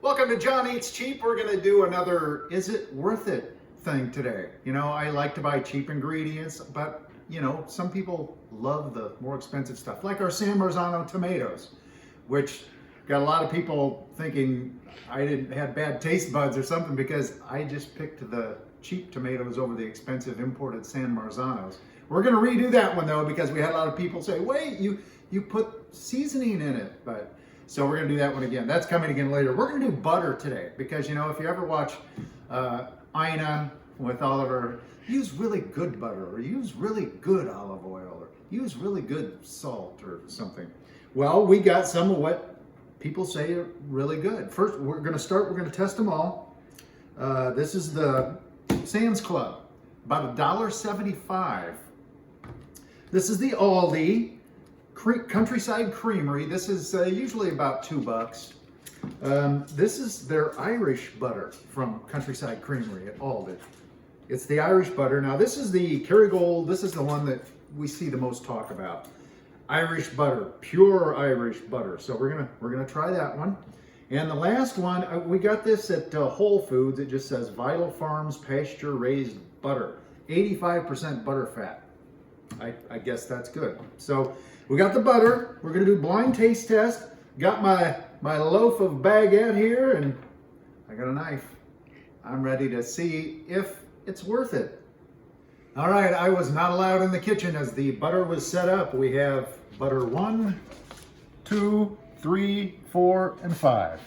Welcome to John Eats Cheap. We're going to do another Is It Worth It thing today. You know, I like to buy cheap ingredients, but you know, some people love the more expensive stuff, like our San Marzano tomatoes, which got a lot of people thinking I didn't have bad taste buds or something because I just picked the cheap tomatoes over the expensive imported San Marzanos. We're going to redo that one though because we had a lot of people say, wait, you put seasoning in it, but so we're going to do that one again. That's coming again later. We're going to do butter today because, you know, if you ever watch Ina with Oliver, use really good butter or use really good olive oil or use really good salt or something. Well, we got some of what people say are really good. First, we're going to test them all. This is the Sam's Club, about $1.75. This is the Aldi Countryside Creamery. This is usually about $2. This is their Irish butter from Countryside Creamery at Aldi. It's the Irish butter. Now this is the Kerrygold. This is the one that we see the most talk about. Irish butter, pure Irish butter. So we're gonna try that one. And the last one, we got this at Whole Foods. It just says Vital Farms pasture raised butter, 85% butter fat. I guess that's good. So we got the butter. We're gonna do blind taste test. Got my loaf of baguette here, and I got a knife. I'm ready to see if it's worth it. All right, I was not allowed in the kitchen as the butter was set up. We have butter 1, 2, 3, 4, and 5.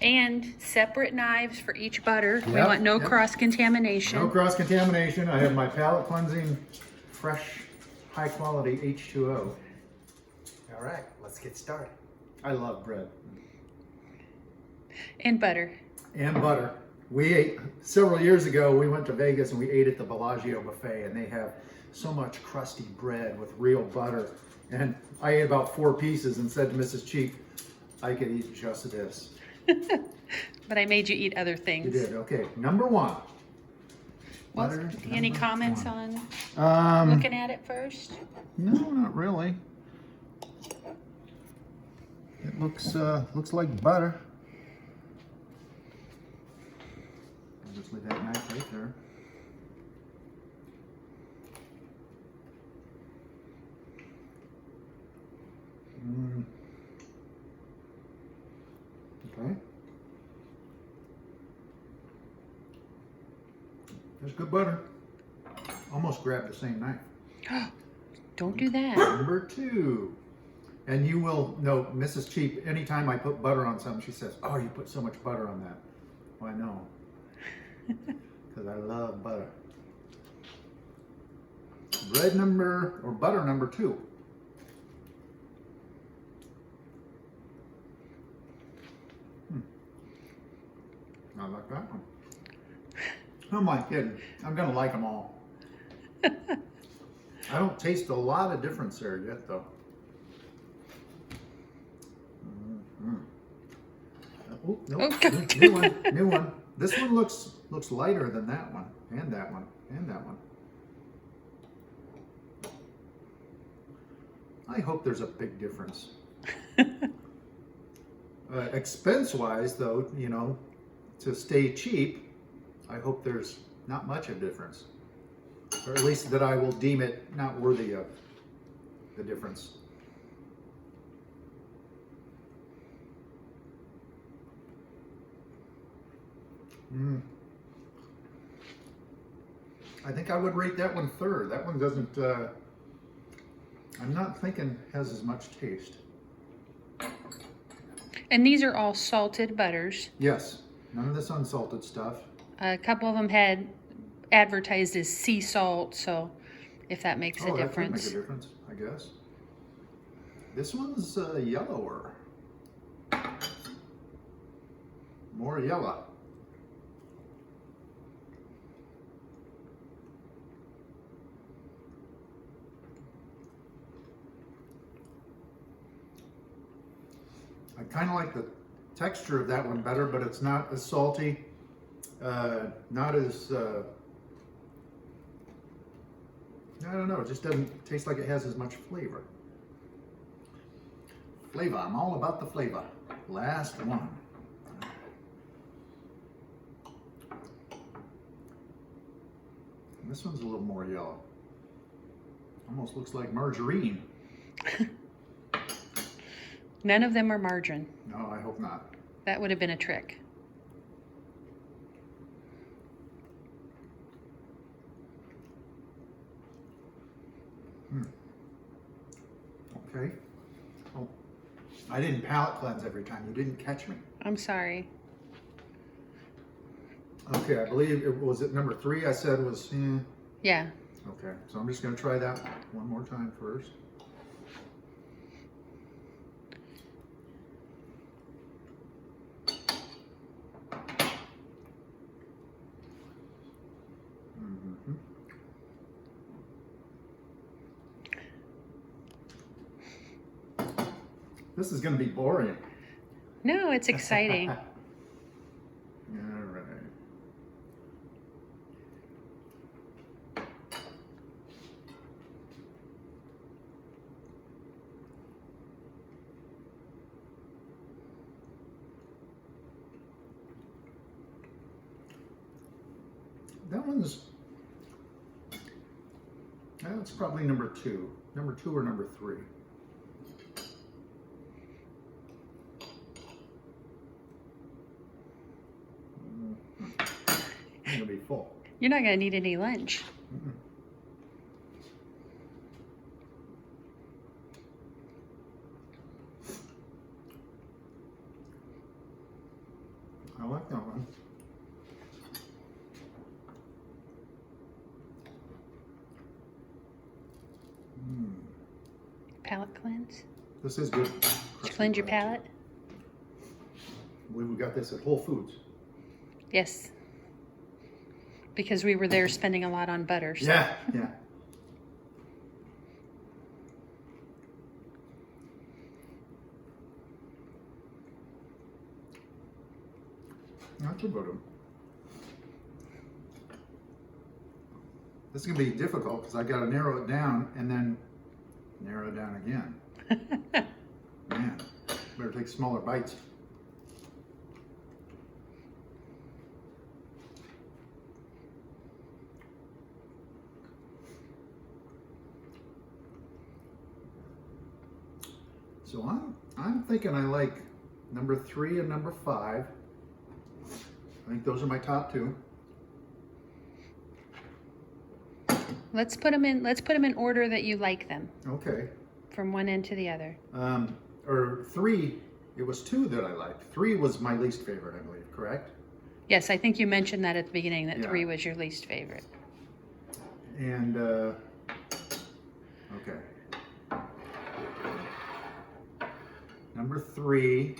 And separate knives for each butter. We Yep, want no yep. cross-contamination. No cross-contamination. I have my palate cleansing, fresh, high-quality H2O. All right, let's get started. I love bread. And butter. And butter. We ate, several years ago, we went to Vegas and we ate at the Bellagio buffet, and they have so much crusty bread with real butter. And I ate about 4 pieces and said to Mrs. Cheap, I could eat just this. But I made you eat other things. You did, okay. Number 1. Well, Butter any number comments 1. on looking at it first? No, not really. It looks like butter. I'll just leave that knife right there. Okay. There's good butter. Almost grabbed the same knife. Don't do that. Number 2. And you will know, Mrs. Cheap, anytime I put butter on something, she says, oh, you put so much butter on that. Well, I know. Because I love butter. Butter number 2. I like that one. Who am I kidding? I'm going to like them all. I don't taste a lot of difference there yet, though. Oh, nope. New one. New one. This one looks lighter than that one, and that one, and that one. I hope there's a big difference. Expense-wise, though, you know, to stay cheap, I hope there's not much of difference, or at least that I will deem it not worthy of the difference. I think I would rate that one 3rd. That one doesn't, I'm not thinking has as much taste. And these are all salted butters. Yes, none of this unsalted stuff. A couple of them had advertised as sea salt, so if that makes a That could difference. make a difference, I guess. This one's yellower. More yellow. I kind of like the texture of that one better, but it's not as salty, not as, I don't know, it just doesn't taste like it has as much flavor. Flavor. I'm all about the flavor. Last one. This one's a little more yellow. Almost looks like margarine. None of them are margarine. No, I hope not. That would have been a trick. Okay. Oh, I didn't palate cleanse every time. You didn't catch me. I'm sorry. Okay, I believe it was at number 3 I said was, Yeah. Okay, so I'm just going to try that one more time first. This is going to be boring. No, it's exciting. All right. That one's, that's probably number 2. Number 2 or number 3. I'm gonna be full. You're not going to need any lunch. Mm-mm. I like that one. Palate cleanse. This is good. Did you cleanse your palate? We got this at Whole Foods. Yes. Because we were there spending a lot on butter. So. Yeah, yeah. That's a good one. This is gonna be difficult because I got to narrow it down and then narrow it down again. Man, better take smaller bites. So I'm thinking I like number 3 and number 5. I think those are my top 2. Let's put them in order that you like them, Okay. from one end to the other. Or 3, it was 2 that I liked. 3 was my least favorite, I believe, correct? Yes, I think you mentioned that at the beginning, that Yeah. 3 was your least favorite. And, okay. Number 3.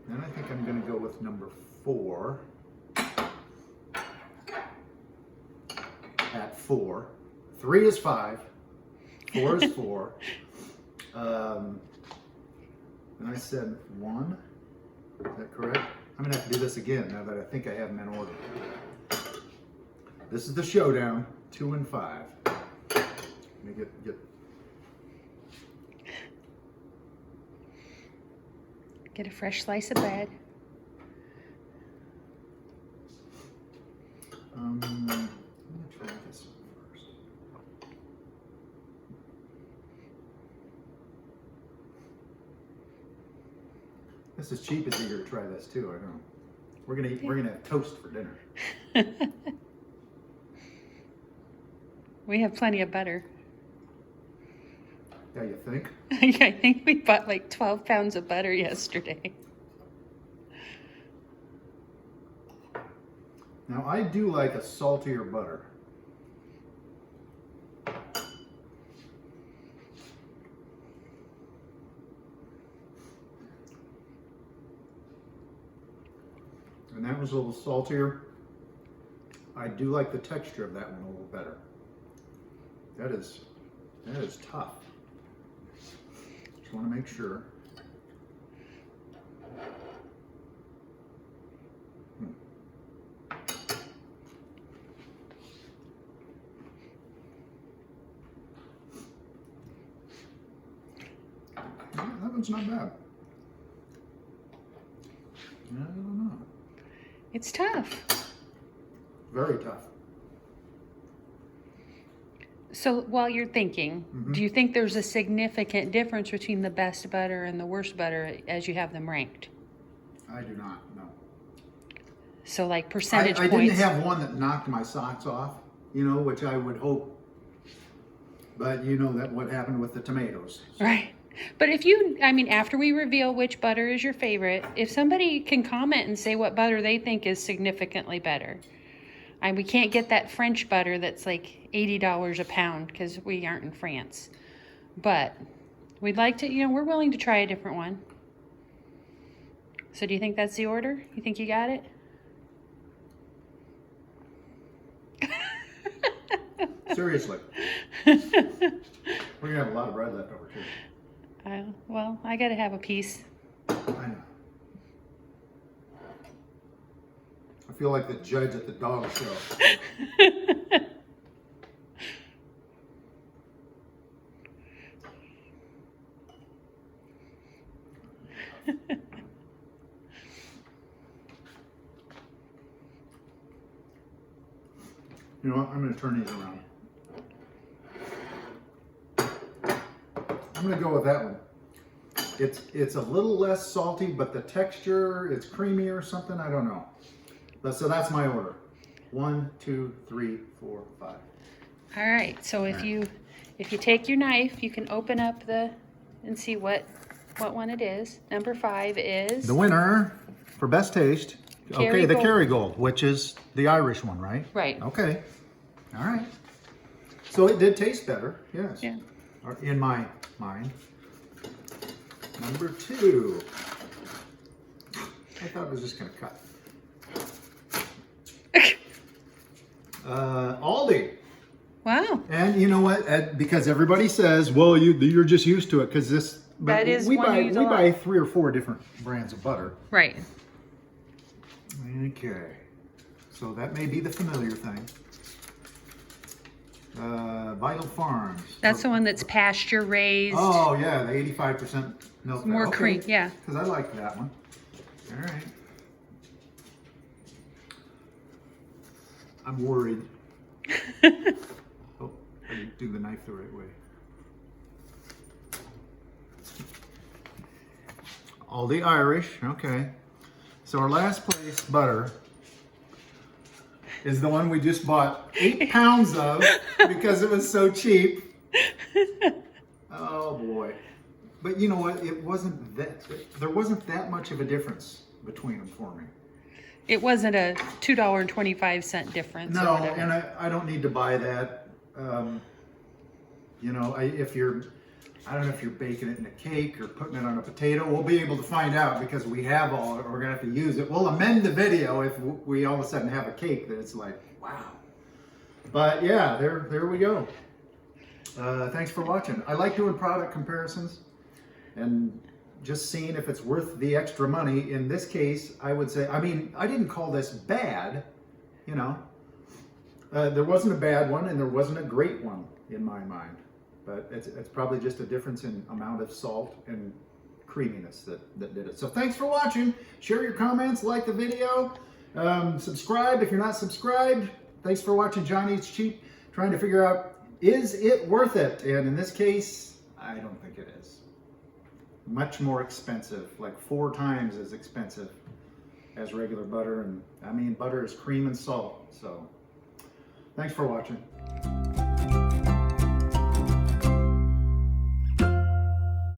Then I think I'm going to go with number 4. At 4. 3 is 5. 4 is 4. And I said 1. Is that correct? I'm going to have to do this again now that I think I have them in order. This is the showdown. 2 and 5. Let me get Get a fresh slice of bread. I'm gonna try this one first. This is cheap as eager to try this too. I know. We're gonna have toast for dinner. We have plenty of butter. Yeah, you think? I think we bought like 12 pounds of butter yesterday. Now I do like a saltier butter. And that was a little saltier. I do like the texture of that one a little better. That is tough. Just want to make sure. That one's it's not bad. I don't know. It's tough. Very tough. So while you're thinking, do you think there's a significant difference between the best butter and the worst butter as you have them ranked? I do not, no. So like percentage I points. didn't have one that knocked my socks off, you know, which I would hope. But you know that what happened with the tomatoes. So. Right. But if you, I mean, after we reveal which butter is your favorite, if somebody can comment and say what butter they think is significantly better. And we can't get that French butter that's like $80 a pound because we aren't in France. But we'd like to, you know, we're willing to try a different one. So do you think that's the order? You think you got it? Seriously. We're going to have a lot of bread left over, too. Well, I got to have a piece. I know. I feel like the judge at the dog show. You know what? I'm going to turn these around. I'm going to go with that one. It's a little less salty, but the texture, it's creamy or something. I don't know. So that's my order. 1, 2, 3, 4, 5. All right. So if you take your knife, you can open up and see what one it is. Number 5 is The winner for best taste. Okay, the Kerrygold, which is the Irish one, right? Right. Okay. All right. So it did taste better, yes. Yeah. Or in my mind. Number 2. I thought it was just going to cut. Aldi. Wow. And you know what? Because everybody says, well, you're just used to it because this. But That is we one buy you use a we lot. buy 3 or 4 different brands of butter. Right. Okay. So that may be the familiar thing. Vital Farms. That's the one that's pasture raised. Oh yeah, the 85% milk fat. More Okay. cream, yeah. Because I like that one. All right. I'm worried. Oh, I didn't do the knife the right way. Aldi Irish, okay. So our last place butter is the one we just bought 8 pounds of because it was so cheap. Oh boy. But you know what? There wasn't that much of a difference between them for me. It wasn't a $2.25 difference. No, or whatever. and I don't need to buy that. You know, I don't know if you're baking it in a cake or putting it on a potato. We'll be able to find out because we have all it. We're gonna have to use it. We'll amend the video if we all of a sudden have a cake that it's like, wow. But yeah, there we go. Thanks for watching. I like doing product comparisons and just seeing if it's worth the extra money. In this case, I would say, I mean, I didn't call this bad, you know. There wasn't a bad one and there wasn't a great one in my mind. But it's probably just a difference in amount of salt and creaminess that did it. So thanks for watching. Share your comments, like the video, subscribe if you're not subscribed. Thanks for watching John Eats Cheap, trying to figure out, is it worth it? And in this case, I don't think it is. Much more expensive, like 4 times as expensive as regular butter. And I mean, butter is cream and salt. So thanks for watching.